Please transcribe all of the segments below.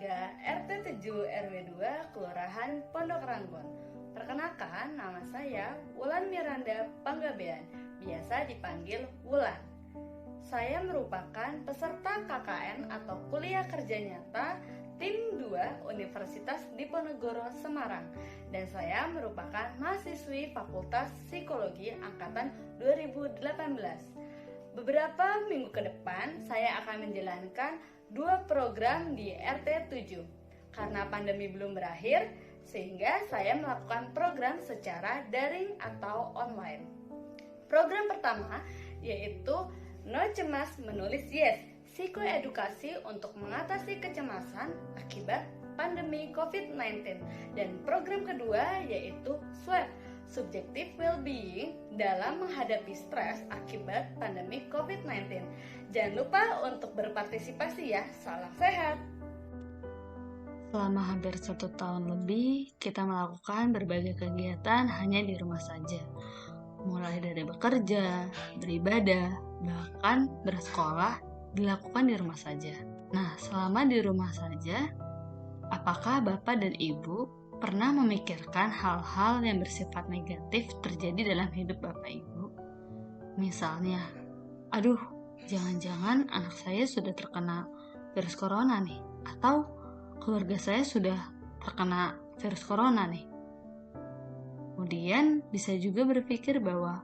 warga RT 7 RW 2 Kelurahan Pondok Ranggon. Perkenalkan, nama saya Wulan Miranda Panggabean, biasa dipanggil Wulan. Saya merupakan peserta KKN atau Kuliah Kerja Nyata Tim 2 Universitas Diponegoro Semarang, dan saya merupakan mahasiswi Fakultas Psikologi Angkatan 2018. Beberapa minggu ke depan, saya akan menjalankan 2 program di RT 7. Karena pandemi belum berakhir, sehingga saya melakukan program secara daring atau online. Program pertama yaitu No Cemas Menulis Yes, psikoedukasi untuk mengatasi kecemasan akibat pandemi COVID-19. Dan program kedua yaitu SWAP, Subjective Well-being dalam menghadapi stres akibat pandemi COVID-19. Jangan lupa untuk berpartisipasi ya, salam sehat! Selama hampir 1 tahun lebih, kita melakukan berbagai kegiatan hanya di rumah saja. Mulai dari bekerja, beribadah, bahkan bersekolah dilakukan di rumah saja. Nah, selama di rumah saja, apakah Bapak dan Ibu pernah memikirkan hal-hal yang bersifat negatif terjadi dalam hidup Bapak Ibu? Misalnya, aduh, jangan-jangan anak saya sudah terkena virus corona nih, atau keluarga saya sudah terkena virus corona nih. Kemudian bisa juga berpikir bahwa,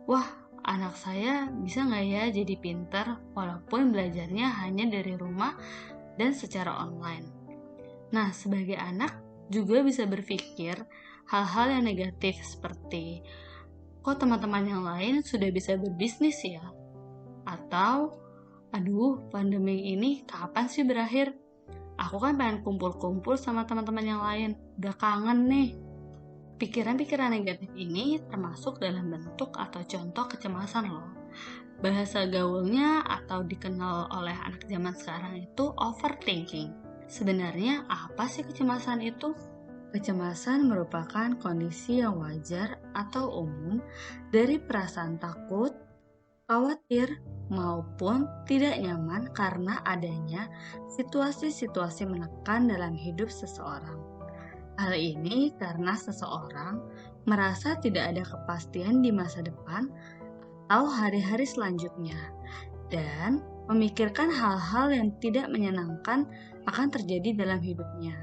wah, anak saya bisa nggak ya jadi pintar walaupun belajarnya hanya dari rumah dan secara online. Nah, sebagai anak juga bisa berpikir hal-hal yang negatif seperti, kok teman-teman yang lain sudah bisa berbisnis ya? Atau, aduh, pandemi ini kapan sih berakhir? Aku kan pengen kumpul-kumpul sama teman-teman yang lain, udah kangen nih. Pikiran-pikiran negatif ini termasuk dalam bentuk atau contoh kecemasan loh. Bahasa gaulnya atau dikenal oleh anak zaman sekarang itu overthinking. Sebenarnya apa sih kecemasan itu? Kecemasan merupakan kondisi yang wajar atau umum dari perasaan takut, khawatir, maupun tidak nyaman karena adanya situasi-situasi menekan dalam hidup seseorang. Hal ini karena seseorang merasa tidak ada kepastian di masa depan atau hari-hari selanjutnya, dan memikirkan hal-hal yang tidak menyenangkan akan terjadi dalam hidupnya.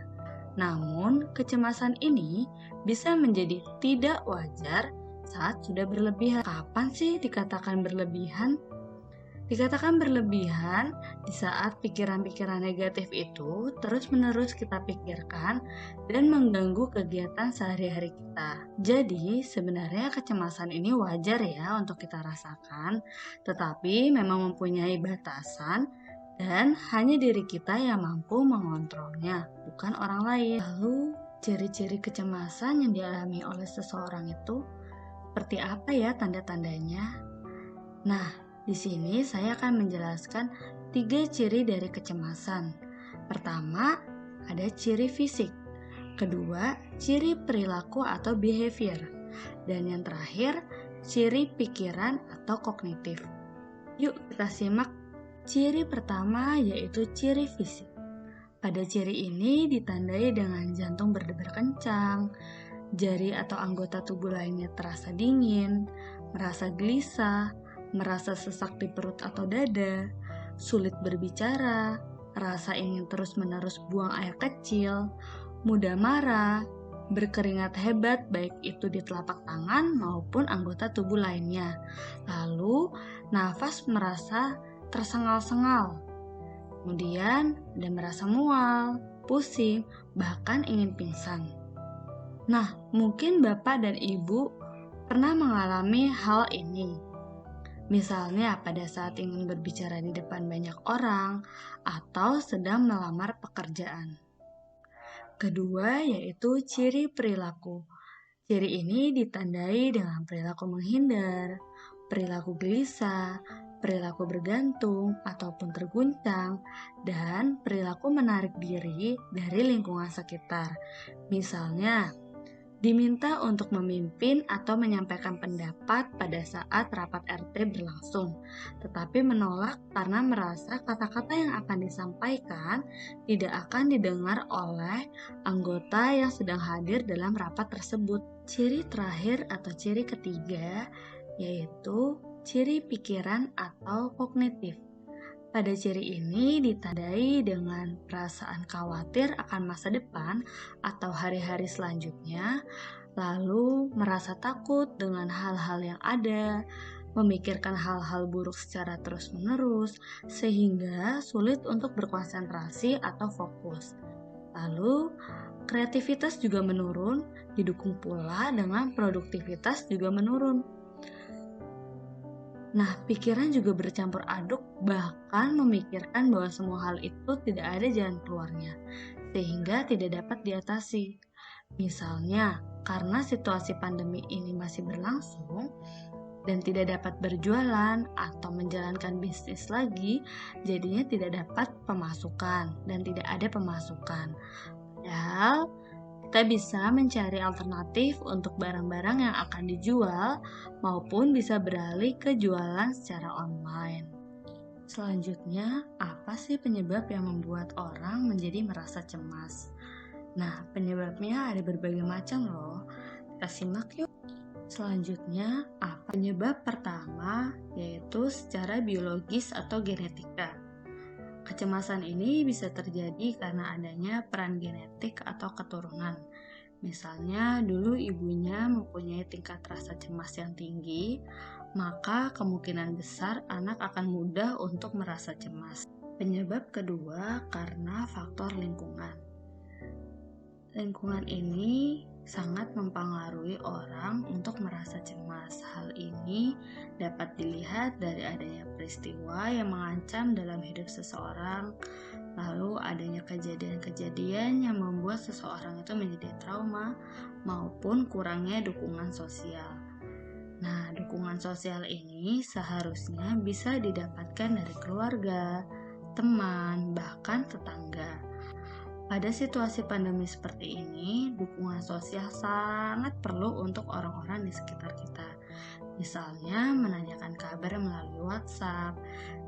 Namun, kecemasan ini bisa menjadi tidak wajar saat sudah berlebihan. Kapan sih dikatakan berlebihan? Dikatakan berlebihan di saat pikiran-pikiran negatif itu terus-menerus kita pikirkan dan mengganggu kegiatan sehari-hari kita. Jadi, sebenarnya kecemasan ini wajar ya untuk kita rasakan, tetapi memang mempunyai batasan dan hanya diri kita yang mampu mengontrolnya, bukan orang lain. Lalu, ciri-ciri kecemasan yang dialami oleh seseorang itu seperti apa ya tanda-tandanya? Nah, di sini saya akan menjelaskan 3 ciri dari kecemasan. Pertama, ada ciri fisik. Kedua, ciri perilaku atau behavior. Dan yang terakhir, ciri pikiran atau kognitif. Yuk kita simak. Ciri pertama yaitu ciri fisik. Pada ciri ini ditandai dengan jantung berdebar kencang, jari atau anggota tubuh lainnya terasa dingin, merasa gelisah, merasa sesak di perut atau dada, sulit berbicara, rasa ingin terus-menerus buang air kecil, mudah marah, berkeringat hebat baik itu di telapak tangan maupun anggota tubuh lainnya. Lalu, nafas merasa tersengal-sengal. Kemudian, ada merasa mual, pusing, bahkan ingin pingsan. Nah, mungkin Bapak dan Ibu pernah mengalami hal ini. Misalnya pada saat ingin berbicara di depan banyak orang atau sedang melamar pekerjaan. Kedua yaitu ciri perilaku. Ciri ini ditandai dengan perilaku menghindar, perilaku gelisah, perilaku bergantung ataupun terguncang, dan perilaku menarik diri dari lingkungan sekitar. Misalnya, diminta untuk memimpin atau menyampaikan pendapat pada saat rapat RT berlangsung, tetapi menolak karena merasa kata-kata yang akan disampaikan tidak akan didengar oleh anggota yang sedang hadir dalam rapat tersebut. Ciri terakhir atau ciri ketiga yaitu ciri pikiran atau kognitif. Pada ciri ini ditandai dengan perasaan khawatir akan masa depan atau hari-hari selanjutnya, lalu merasa takut dengan hal-hal yang ada, memikirkan hal-hal buruk secara terus-menerus, sehingga sulit untuk berkonsentrasi atau fokus. Lalu, kreativitas juga menurun, didukung pula dengan produktivitas juga menurun. Nah, pikiran juga bercampur aduk, bahkan memikirkan bahwa semua hal itu tidak ada jalan keluarnya, sehingga tidak dapat diatasi. Misalnya, karena situasi pandemi ini masih berlangsung, dan tidak dapat berjualan atau menjalankan bisnis lagi, jadinya tidak dapat pemasukan dan tidak ada pemasukan. Padahal, kita bisa mencari alternatif untuk barang-barang yang akan dijual maupun bisa beralih ke jualan secara online. Selanjutnya, apa sih penyebab yang membuat orang menjadi merasa cemas? Nah, penyebabnya ada berbagai macam loh. Kita simak yuk. Selanjutnya, apa penyebab pertama? Yaitu secara biologis atau genetika. Kecemasan ini bisa terjadi karena adanya peran genetik atau keturunan. Misalnya, dulu ibunya mempunyai tingkat rasa cemas yang tinggi, maka kemungkinan besar anak akan mudah untuk merasa cemas. Penyebab kedua karena faktor lingkungan. Lingkungan ini sangat mempengaruhi orang untuk merasa cemas. Hal ini dapat dilihat dari adanya peristiwa yang mengancam dalam hidup seseorang, lalu adanya kejadian-kejadian yang membuat seseorang itu menjadi trauma, maupun kurangnya dukungan sosial. Nah, dukungan sosial ini seharusnya bisa didapatkan dari keluarga, teman, bahkan tetangga. Pada situasi pandemi seperti ini, dukungan sosial sangat perlu untuk orang-orang di sekitar kita. Misalnya, menanyakan kabar melalui WhatsApp.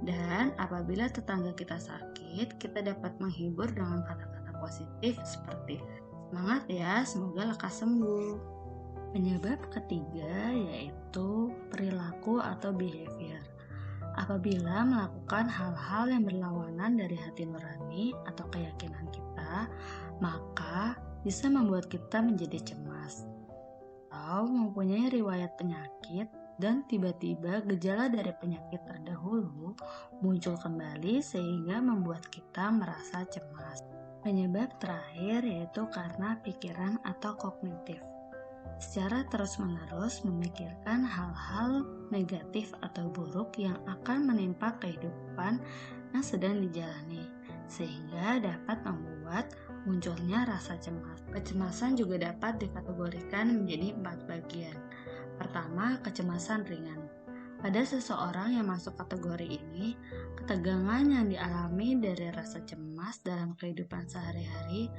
Dan apabila tetangga kita sakit, kita dapat menghibur dengan kata-kata positif seperti "Semangat ya, semoga lekas sembuh." Penyebab ketiga yaitu perilaku atau behavior. Apabila melakukan hal-hal yang berlawanan dari hati nurani atau keyakinan kita, maka bisa membuat kita menjadi cemas. Atau mempunyai riwayat penyakit dan tiba-tiba gejala dari penyakit terdahulu muncul kembali sehingga membuat kita merasa cemas. Penyebab terakhir yaitu karena pikiran atau kognitif. Secara terus-menerus memikirkan hal-hal negatif atau buruk yang akan menimpa kehidupan yang sedang dijalani, sehingga dapat membuat munculnya rasa cemas. Kecemasan juga dapat dikategorikan menjadi 4 bagian. Pertama, kecemasan ringan. Pada seseorang yang masuk kategori ini, ketegangan yang dialami dari rasa cemas dalam kehidupan sehari-hari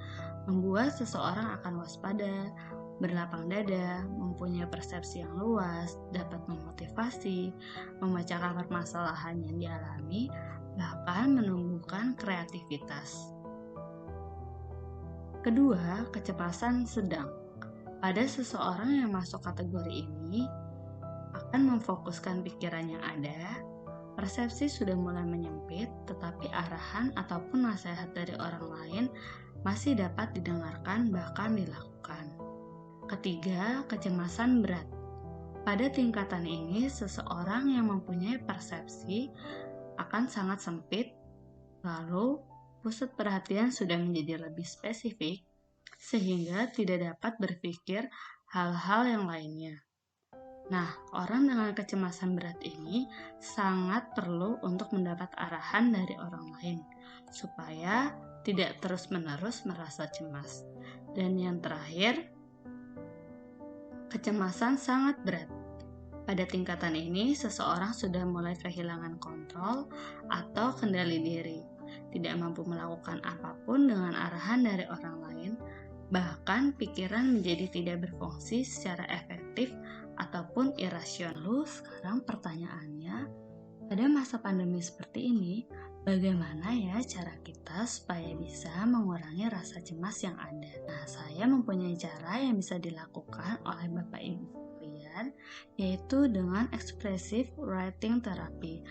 membuat seseorang akan waspada, berlapang dada, mempunyai persepsi yang luas, dapat memotivasi, memecahkan permasalahan yang dialami, bahkan menumbuhkan kreativitas. Kedua, kecemasan sedang. Pada seseorang yang masuk kategori ini, akan memfokuskan pikiran yang ada, persepsi sudah mulai menyempit, tetapi arahan ataupun nasihat dari orang lain masih dapat didengarkan bahkan dilakukan. Ketiga, kecemasan berat. Pada tingkatan ini, seseorang yang mempunyai persepsi akan sangat sempit, lalu pusat perhatian sudah menjadi lebih spesifik, sehingga tidak dapat berpikir hal-hal yang lainnya. Nah, orang dengan kecemasan berat ini sangat perlu untuk mendapat arahan dari orang lain, supaya tidak terus-menerus merasa cemas. Dan yang terakhir, kecemasan sangat berat. Pada tingkatan ini, seseorang sudah mulai kehilangan kontrol atau kendali diri, tidak mampu melakukan apapun dengan arahan dari orang lain, Bahkan pikiran menjadi tidak berfungsi secara efektif ataupun irasional. Lalu sekarang pertanyaannya, pada masa pandemi seperti ini, bagaimana ya cara kita supaya bisa mengurangi rasa cemas yang ada? Nah, saya mempunyai cara yang bisa dilakukan oleh Bapak Ibu sekalian, yaitu dengan expressive writing therapy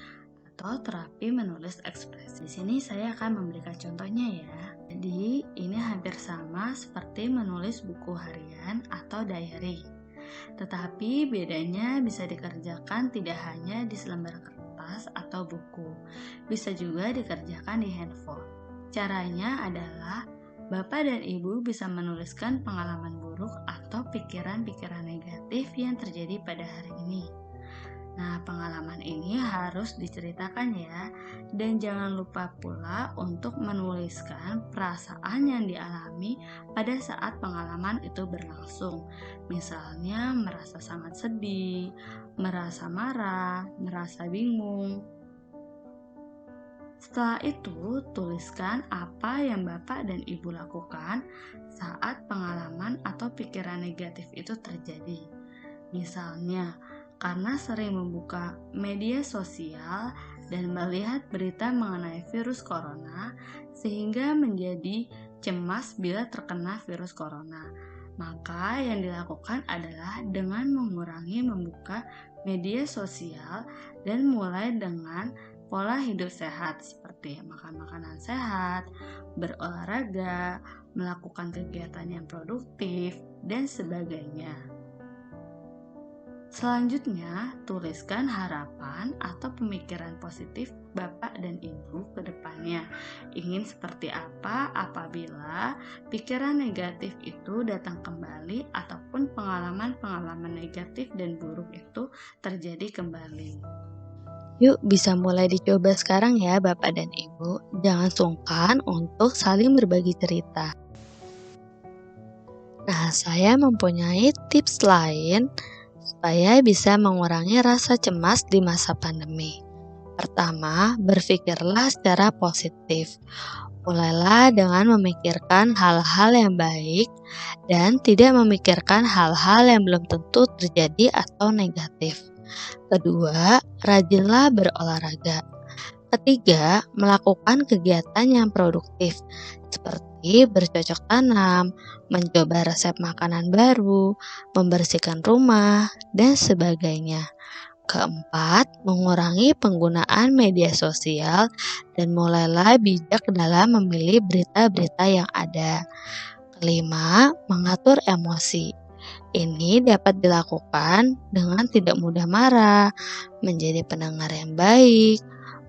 atau terapi menulis ekspresi. Di sini saya akan memberikan contohnya ya. Jadi, ini hampir sama seperti menulis buku harian atau diary. Tetapi bedanya bisa dikerjakan tidak hanya di selembar kertas atau buku, bisa juga dikerjakan di handphone. Caranya adalah Bapak dan Ibu bisa menuliskan pengalaman buruk atau pikiran-pikiran negatif yang terjadi pada hari ini. Nah, pengalaman ini harus diceritakan ya, dan jangan lupa pula untuk menuliskan perasaan yang dialami pada saat pengalaman itu berlangsung. Misalnya merasa sangat sedih, merasa marah, merasa bingung. Setelah itu, tuliskan apa yang Bapak dan Ibu lakukan saat pengalaman atau pikiran negatif itu terjadi. Misalnya, karena sering membuka media sosial dan melihat berita mengenai virus corona sehingga menjadi cemas bila terkena virus corona. Maka yang dilakukan adalah dengan mengurangi membuka media sosial dan mulai dengan pola hidup sehat seperti makan makanan sehat, berolahraga, melakukan kegiatan yang produktif, dan sebagainya. Selanjutnya, tuliskan harapan atau pemikiran positif Bapak dan Ibu ke depannya. Ingin seperti apa apabila pikiran negatif itu datang kembali ataupun pengalaman-pengalaman negatif dan buruk itu terjadi kembali. Yuk bisa mulai dicoba sekarang ya Bapak dan Ibu. Jangan sungkan untuk saling berbagi cerita. Nah, saya mempunyai tips lain supaya bisa mengurangi rasa cemas di masa pandemi. Pertama, berpikirlah secara positif. Mulailah dengan memikirkan hal-hal yang baik dan tidak memikirkan hal-hal yang belum tentu terjadi atau negatif. Kedua, rajinlah berolahraga. Ketiga, melakukan kegiatan yang produktif seperti bercocok tanam, mencoba resep makanan baru, membersihkan rumah, dan sebagainya. Keempat, mengurangi penggunaan media sosial dan mulailah bijak dalam memilih berita-berita yang ada. Kelima, mengatur emosi. Ini dapat dilakukan dengan tidak mudah marah, menjadi pendengar yang baik,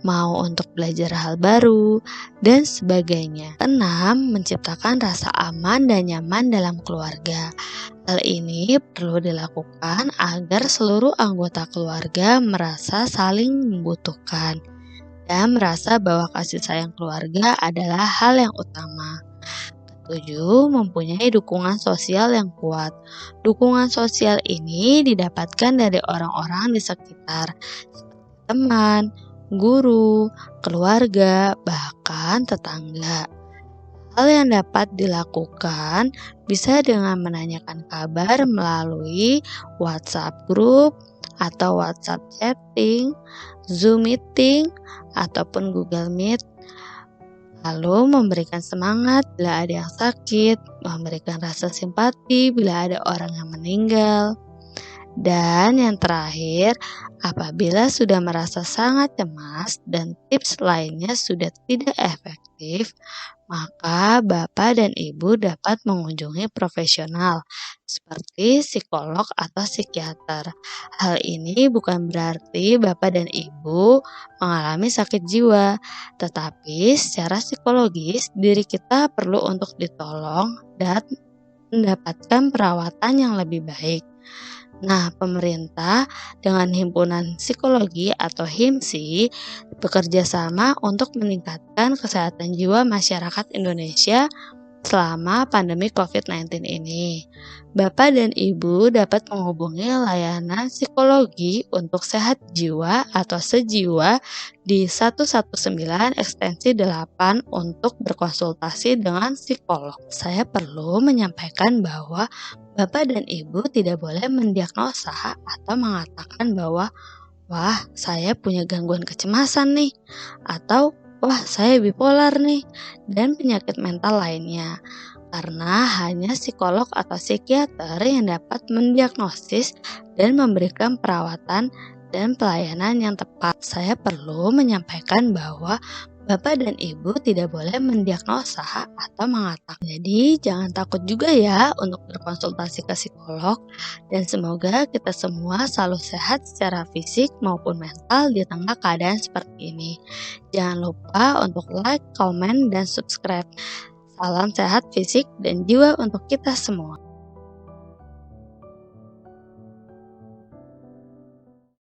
mau untuk belajar hal baru, dan sebagainya. Keenam, menciptakan rasa aman dan nyaman dalam keluarga. Hal ini perlu dilakukan agar seluruh anggota keluarga merasa saling membutuhkan dan merasa bahwa kasih sayang keluarga adalah hal yang utama. Ketujuh, mempunyai dukungan sosial yang kuat. Dukungan sosial ini didapatkan dari orang-orang di sekitar, seperti teman, guru, keluarga, bahkan tetangga. Hal yang dapat dilakukan bisa dengan menanyakan kabar melalui WhatsApp group atau WhatsApp chatting, Zoom meeting, ataupun Google Meet. Lalu memberikan semangat bila ada yang sakit, memberikan rasa simpati bila ada orang yang meninggal. Dan yang terakhir, apabila sudah merasa sangat cemas dan tips lainnya sudah tidak efektif, maka Bapak dan Ibu dapat mengunjungi profesional seperti psikolog atau psikiater. Hal ini bukan berarti Bapak dan Ibu mengalami sakit jiwa, tetapi secara psikologis diri kita perlu untuk ditolong dan mendapatkan perawatan yang lebih baik. Nah, pemerintah dengan Himpunan Psikologi atau HIMSI bekerja sama untuk meningkatkan kesehatan jiwa masyarakat Indonesia selama pandemi COVID-19 ini. Bapak dan Ibu dapat menghubungi layanan psikologi untuk sehat jiwa atau sejiwa di 119 ekstensi 8 untuk berkonsultasi dengan psikolog. Saya perlu menyampaikan bahwa Bapak dan Ibu tidak boleh mendiagnosa atau mengatakan bahwa wah, saya punya gangguan kecemasan nih, atau wah, saya bipolar nih, dan penyakit mental lainnya. Karena hanya psikolog atau psikiater yang dapat mendiagnosis dan memberikan perawatan dan pelayanan yang tepat. Saya perlu menyampaikan bahwa Bapak dan Ibu tidak boleh mendiagnosa atau mengatakan. Jadi jangan takut juga ya untuk berkonsultasi ke psikolog, dan semoga kita semua selalu sehat secara fisik maupun mental di tengah keadaan seperti ini. Jangan lupa untuk like, komen, dan subscribe. Salam sehat fisik dan jiwa untuk kita semua.